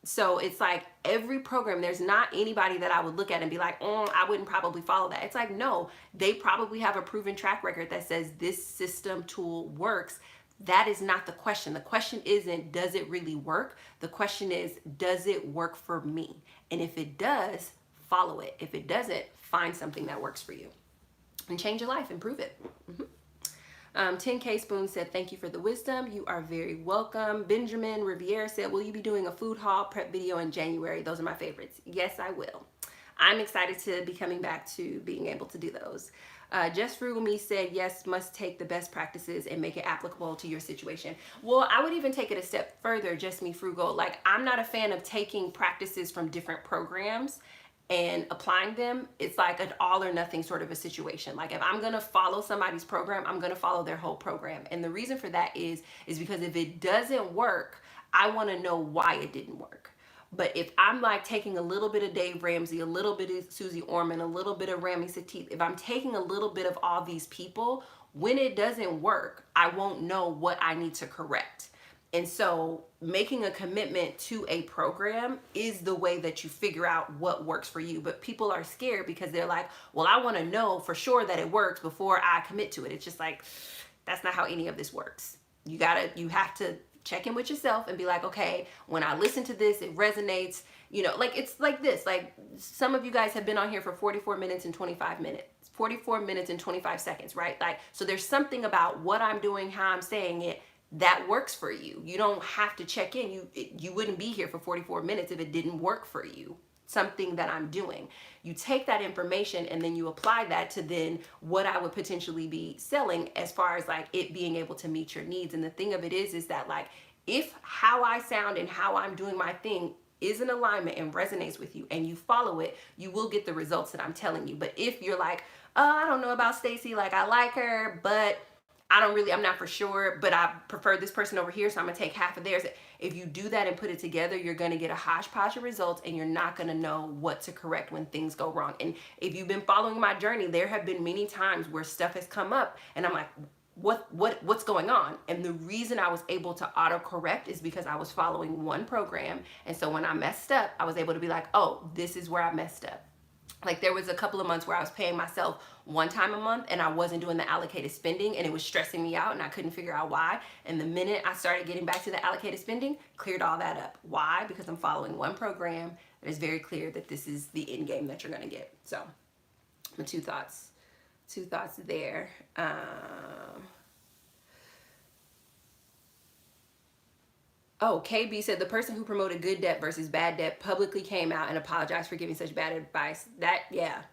so it's like every program, there's not anybody that I would look at and be like, I wouldn't probably follow that. It's like, no, they probably have a proven track record that says this system tool works. That is not the question. The question isn't, does it really work? The question is, does it work for me? And if it does, follow it. If it doesn't, find something that works for you and change your life, improve it. 10K Spoon said, thank you for the wisdom. You are very welcome. Benjamin Riviere said, will you be doing a food haul prep video in January? Those are my favorites. Yes, I will. I'm excited to be coming back to being able to do those. Just Frugal Me said, yes, must take the best practices and make it applicable to your situation. Well, I would even take it a step further, Just Me Frugal. Like, I'm not a fan of taking practices from different programs and applying them. It's like an all or nothing sort of a situation. Like, if I'm going to follow somebody's program, I'm going to follow their whole program. And the reason for that is because if it doesn't work, I want to know why it didn't work. But if I'm like taking a little bit of Dave Ramsey, a little bit of Susie Orman, a little bit of Rami Satif, if I'm taking a little bit of all these people, when it doesn't work, I won't know what I need to correct. And so making a commitment to a program is the way that you figure out what works for you. But people are scared because they're like, well, I want to know for sure that it works before I commit to it. It's just like, that's not how any of this works. You have to check in with yourself and be like, okay, when I listen to this, it resonates. Like, it's like this. Like, some of you guys have been on here for 44 minutes and 25 minutes. 44 minutes and 25 seconds, right? Like, so there's something about what I'm doing, how I'm saying it, that works for you. You don't have to check in. You wouldn't be here for 44 minutes if it didn't work for you. something that I'm doing. You take that information and then you apply that to then what I would potentially be selling as far as like it being able to meet your needs. And the thing of it is that like if how I sound and how I'm doing my thing is in alignment and resonates with you and you follow it, you will get the results that I'm telling you. But if you're like, oh, I don't know about Stacey, like I like her, but I'm not for sure, but I prefer this person over here, so I'm gonna take half of theirs. If you do that and put it together, you're gonna get a hodgepodge of results and you're not gonna know what to correct when things go wrong. And if you've been following my journey, there have been many times where stuff has come up and I'm like, what's going on? And the reason I was able to auto correct is because I was following one program. And so when I messed up, I was able to be like, oh, this is where I messed up. Like there was a couple of months where I was paying myself one time a month and I wasn't doing the allocated spending and it was stressing me out and I couldn't figure out why. And the minute I started getting back to the allocated spending, cleared all that up. Why? Because I'm following one program that is very clear that this is the end game that you're gonna get. So my two thoughts there. Oh, KB said the person who promoted good debt versus bad debt publicly came out and apologized for giving such bad advice. Yeah.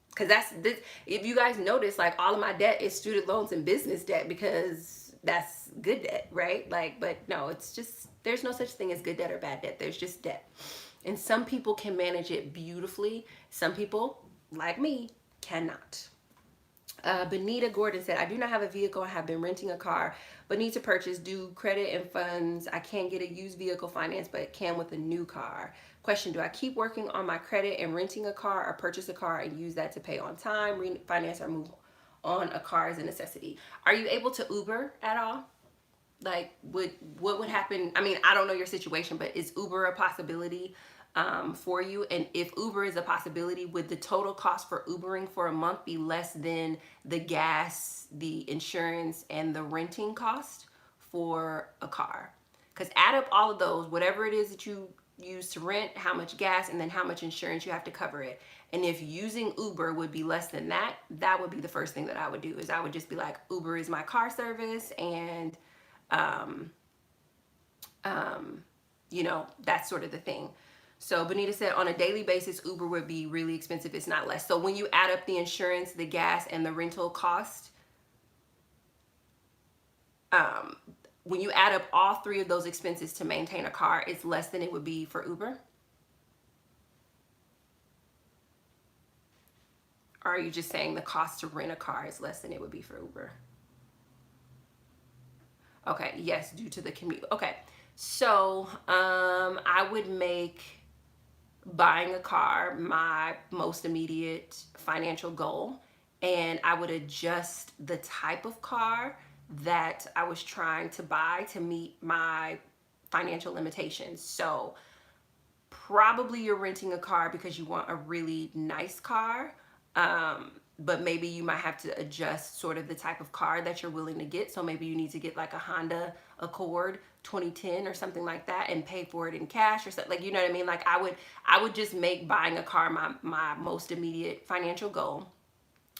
Because that's this. If you guys notice, like all of my debt is student loans and business debt because that's good debt, right? Like, but no, it's just, there's no such thing as good debt or bad debt. There's just debt. And some people can manage it beautifully. Some people, like me, cannot. Benita Gordon said, I do not have a vehicle. I have been renting a car, but need to purchase due credit and funds. I can't get a used vehicle finance, but can with a new car. Question, do I keep working on my credit and renting a car or purchase a car and use that to pay on time, refinance, or move on a car as a necessity? Are you able to Uber at all? Like, what would happen? I mean, I don't know your situation, but is Uber a possibility for you? And if Uber is a possibility, would the total cost for Ubering for a month be less than the gas, the insurance, and the renting cost for a car? Because add up all of those, whatever it is that you use to rent, how much gas, and then how much insurance you have to cover it. And if using Uber would be less than that, that would be the first thing that I would do. Is I would just be like, Uber is my car service, and you know, that's sort of the thing. So Benita said on a daily basis, Uber would be really expensive. It's not less. So when you add up the insurance, the gas, and the rental cost, when you add up all three of those expenses to maintain a car, it's less than it would be for Uber? Or are you just saying the cost to rent a car is less than it would be for Uber? Okay, yes, due to the commute. Okay, so I would make buying a car my most immediate financial goal, and I would adjust the type of car that I was trying to buy to meet my financial limitations. So probably you're renting a car because you want a really nice car, but maybe you might have to adjust sort of the type of car that you're willing to get. So maybe you need to get like a Honda Accord 2010 or something like that and pay for it in cash or something. Like, you know what I mean? Like I would just make buying a car my most immediate financial goal,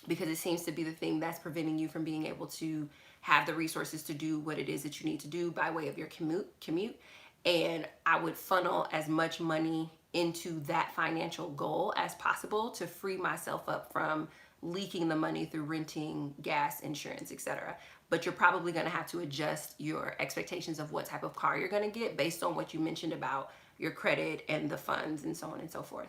because it seems to be the thing that's preventing you from being able to have the resources to do what it is that you need to do by way of your commute. And I would funnel as much money into that financial goal as possible to free myself up from leaking the money through renting, gas, insurance, etc. But you're probably going to have to adjust your expectations of what type of car you're going to get based on what you mentioned about your credit and the funds and so on and so forth.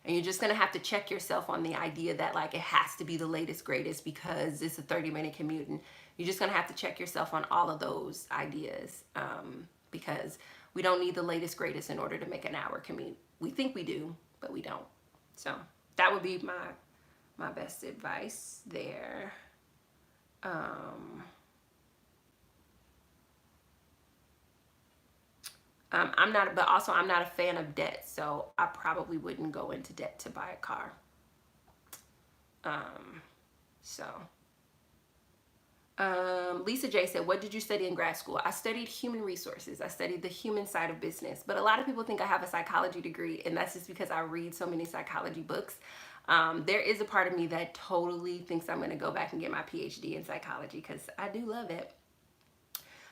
And you're just going to have to check yourself on the idea that like it has to be the latest, greatest because it's a 30-minute commute. And you're just going to have to check yourself on all of those ideas, because we don't need the latest, greatest in order to make an hour commute. We think we do, but we don't. So that would be my best advice there. I'm not a fan of debt, so I probably wouldn't go into debt to buy a car. Lisa J said, what did you study in grad school? I studied human resources. I studied the human side of business, but a lot of people think I have a psychology degree, and that's just because I read so many psychology books. There is a part of me that totally thinks I'm going to go back and get my PhD in psychology because I do love it.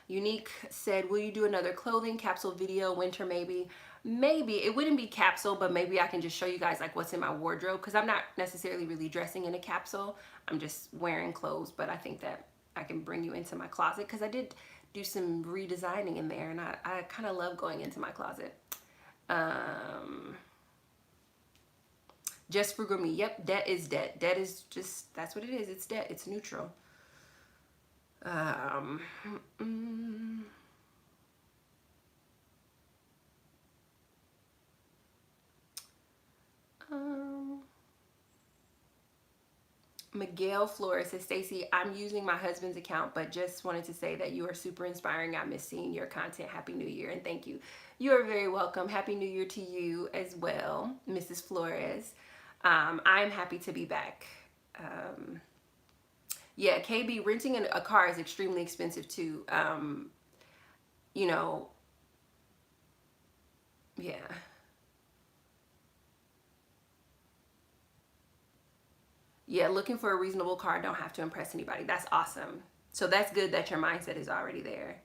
Unique said, will you do another clothing capsule video, winter maybe? Maybe. It wouldn't be capsule, but maybe I can just show you guys like what's in my wardrobe, because I'm not necessarily really dressing in a capsule. I'm just wearing clothes, but I think that I can bring you into my closet, because I did do some redesigning in there, and I kind of love going into my closet. Just frugal me. Yep, debt is debt. Debt is just, that's what it is. It's debt. It's neutral. Um, mm, um, Miguel Flores says, Stacey, I'm using my husband's account, but just wanted to say that you are super inspiring. I miss seeing your content. Happy New Year, and thank you. You are very welcome. Happy New Year to you as well, Mrs. Flores. I'm happy to be back. Yeah, KB, renting a car is extremely expensive too. You know, yeah. Yeah, looking for a reasonable car, don't have to impress anybody. That's awesome. So that's good that your mindset is already there.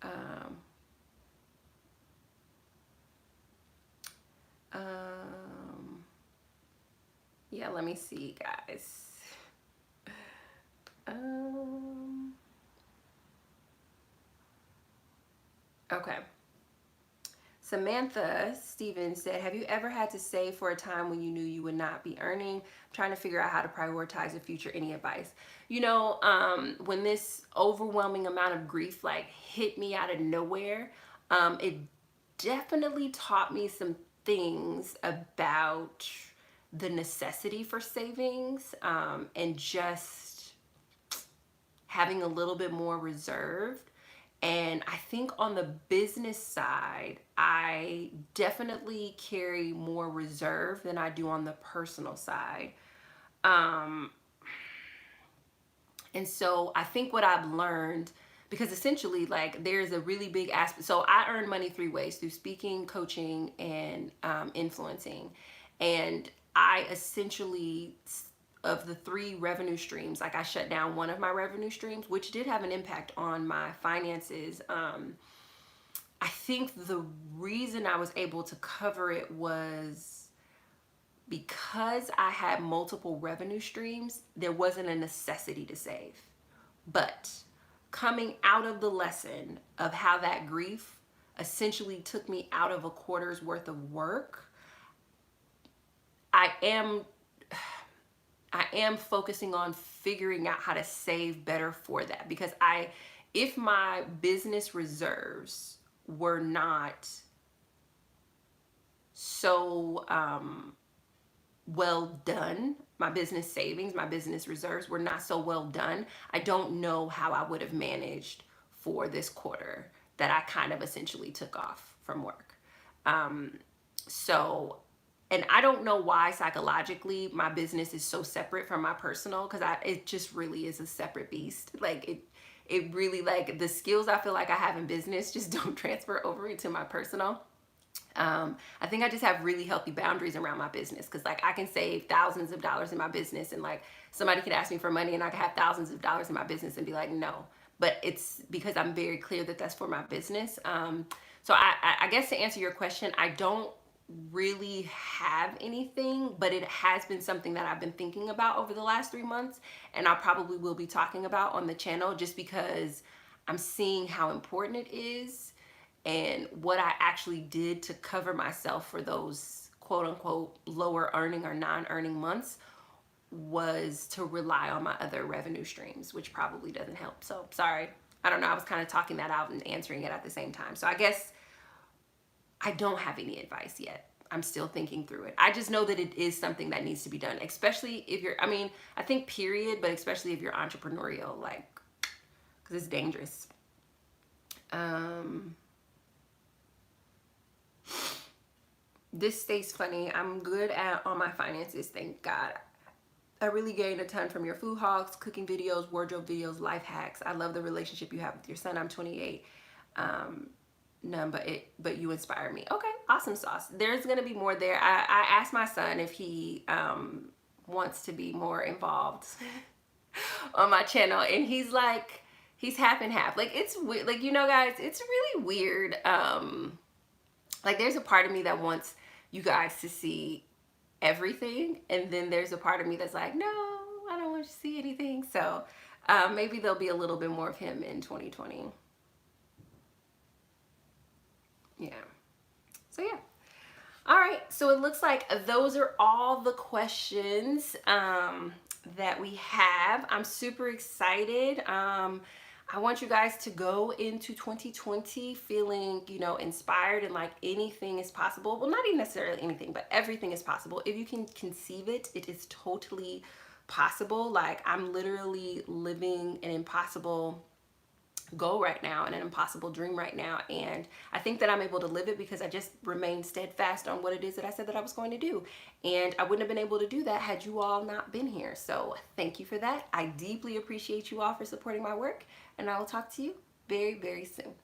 Um, um, yeah, let me see, guys. Okay. Samantha Stevens said, have you ever had to save for a time when you knew you would not be earning? I'm trying to figure out how to prioritize the future. Any advice? You know, when this overwhelming amount of grief like hit me out of nowhere, it definitely taught me some things about the necessity for savings, and just having a little bit more reserved. And I think on the business side, I definitely carry more reserve than I do on the personal side. Um, and so I think what I've learned, because essentially like there's a really big aspect. So I earn money three ways: through speaking, coaching, and influencing. And I essentially, of the three revenue streams, like I shut down one of my revenue streams, which did have an impact on my finances. I think the reason I was able to cover it was because I had multiple revenue streams, there wasn't a necessity to save. But coming out of the lesson of how that grief essentially took me out of a quarter's worth of work, I am focusing on figuring out how to save better for that, because if my business reserves were not so well done, my business savings, my business reserves were not so well done, I don't know how I would have managed for this quarter that I kind of essentially took off from work. So, and I don't know why psychologically my business is so separate from my personal, because it just really is a separate beast. Like it really, like the skills I feel like I have in business just don't transfer over into my personal. I think I just have really healthy boundaries around my business, because like I can save thousands of dollars in my business, and like somebody could ask me for money and I could have thousands of dollars in my business and be like, no. But it's because I'm very clear that that's for my business. So I guess to answer your question, I don't really have anything, but it has been something that I've been thinking about over the last 3 months, and I probably will be talking about on the channel, just because I'm seeing how important it is. And what I actually did to cover myself for those quote unquote lower earning or non-earning months was to rely on my other revenue streams, which probably doesn't help. So sorry, I don't know, I was kind of talking that out and answering it at the same time. So I guess I don't have any advice yet. I'm still thinking through it. I just know that it is something that needs to be done, especially if you're, I mean, I think period, but especially if you're entrepreneurial, like, because it's dangerous. This stays funny. I'm good at all my finances, thank God. I really gained a ton from your food hogs, cooking videos, wardrobe videos, life hacks. I love the relationship you have with your son. I'm 28. None but you inspire me. Okay, awesome sauce. There's gonna be more there. I asked my son if he wants to be more involved on my channel, and he's He's half and half. Like, it's weird. Like, you know, guys, it's really weird. Like, there's a part of me that wants you guys to see everything, and then there's a part of me that's like, no, I don't want you to see anything. So maybe there'll be a little bit more of him in 2020. Yeah. So yeah. All right, so it looks like those are all the questions that we have. I'm super excited. I want you guys to go into 2020 feeling, you know, inspired and like anything is possible. Well, not even necessarily anything, but everything is possible. If you can conceive it, it is totally possible. Like, I'm literally living an impossible goal right now and an impossible dream right now, and I think that I'm able to live it because I just remain steadfast on what it is that I said that I was going to do, and I wouldn't have been able to do that had you all not been here. So thank you for that. I deeply appreciate you all for supporting my work, and I will talk to you very, very soon.